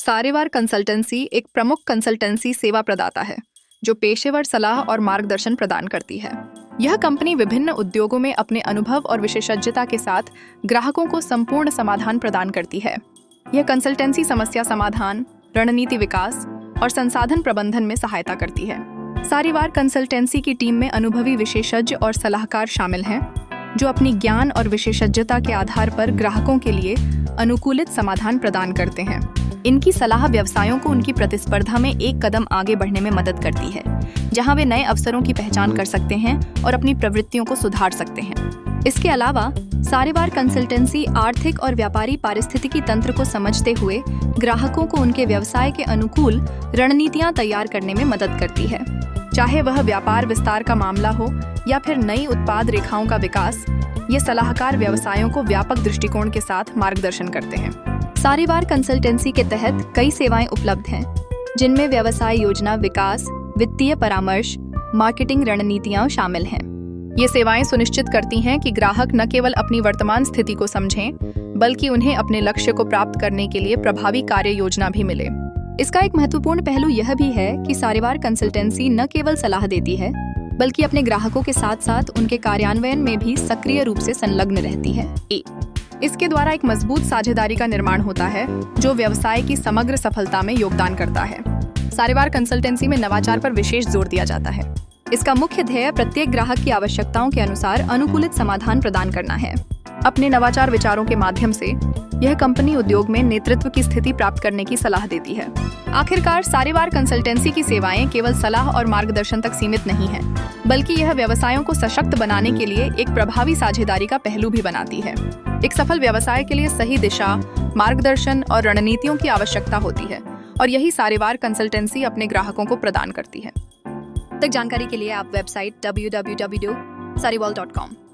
सारेवार consultancy एक प्रमुख consultancy सेवा प्रदाता है जो पेशेवर सलाह और मार्गदर्शन प्रदान करती है। यह कंपनी विभिन्न उद्योगों में अपने अनुभव और विशेषज्ञता के साथ ग्राहकों को संपूर्ण समाधान प्रदान करती है। यह कंसल्टेंसी समस्या समाधान, रणनीति विकास और संसाधन प्रबंधन में सहायता करती है। सारेवार कंसल्टेंसी की टीम में अनुभवी विशेषज्ञ और सलाहकार शामिल हैं जो अपनी ज्ञान और विशेषज्ञता के आधार पर ग्राहकों के लिए अनुकूलित समाधान प्रदान करते हैं। इनकी सलाह व्यवसायों को उनकी प्रतिस्पर्धा में एक कदम आगे बढ़ने में मदद करती है, जहां वे नए अवसरों की पहचान कर सकते हैं और अपनी प्रवृत्तियों को सुधार सकते हैं। इसके अलावा सारेवार कंसल्टेंसी आर्थिक और व्यापारी पारिस्थितिकी तंत्र को समझते हुए ग्राहकों को उनके व्यवसाय के अनुकूल रणनीतियां तैयार करने में मदद करती है। चाहे वह व्यापार विस्तार का मामला हो या फिर नई उत्पाद रेखाओं का विकास, ये सलाहकार व्यवसायों को व्यापक दृष्टिकोण के साथ मार्गदर्शन करते हैं। सारेवार कंसल्टेंसी के तहत कई सेवाएं उपलब्ध हैं, जिनमें व्यवसाय योजना विकास, वित्तीय परामर्श, मार्केटिंग रणनीतियां शामिल हैं। ये सेवाएं सुनिश्चित करती हैं कि ग्राहक न केवल अपनी वर्तमान स्थिति को समझें, बल्कि उन्हें अपने लक्ष्य को प्राप्त करने के लिए प्रभावी कार्य योजना भी मिले। इसका एक महत्वपूर्ण पहलू यह भी है कि सारेवार कंसल्टेंसी न केवल सलाह देती है, बल्कि अपने ग्राहकों के साथ साथ उनके कार्यान्वयन में भी सक्रिय रूप से संलग्न रहती है। इसके द्वारा एक मजबूत साझेदारी का निर्माण होता है जो व्यवसाय की समग्र सफलता में योगदान करता है। सारेवार कंसल्टेंसी में नवाचार पर विशेष जोर दिया जाता है। इसका मुख्य ध्येय प्रत्येक ग्राहक की आवश्यकताओं के अनुसार अनुकूलित समाधान प्रदान करना है। अपने नवाचार विचारों के माध्यम से यह कंपनी उद्योग में नेतृत्व की स्थिति प्राप्त करने की सलाह देती है। आखिरकार सारेवार कंसल्टेंसी की सेवाएं केवल सलाह और मार्गदर्शन तक सीमित नहीं हैं, बल्कि यह व्यवसायों को सशक्त बनाने के लिए एक प्रभावी साझेदारी का पहलू भी बनाती है। एक सफल व्यवसाय के लिए सही दिशा, मार्गदर्शन और रणनीतियों की आवश्यकता होती है, और यही सारेवार कंसल्टेंसी अपने ग्राहकों को प्रदान करती है। तक जानकारी के लिए आप वेबसाइट www.sariwal.com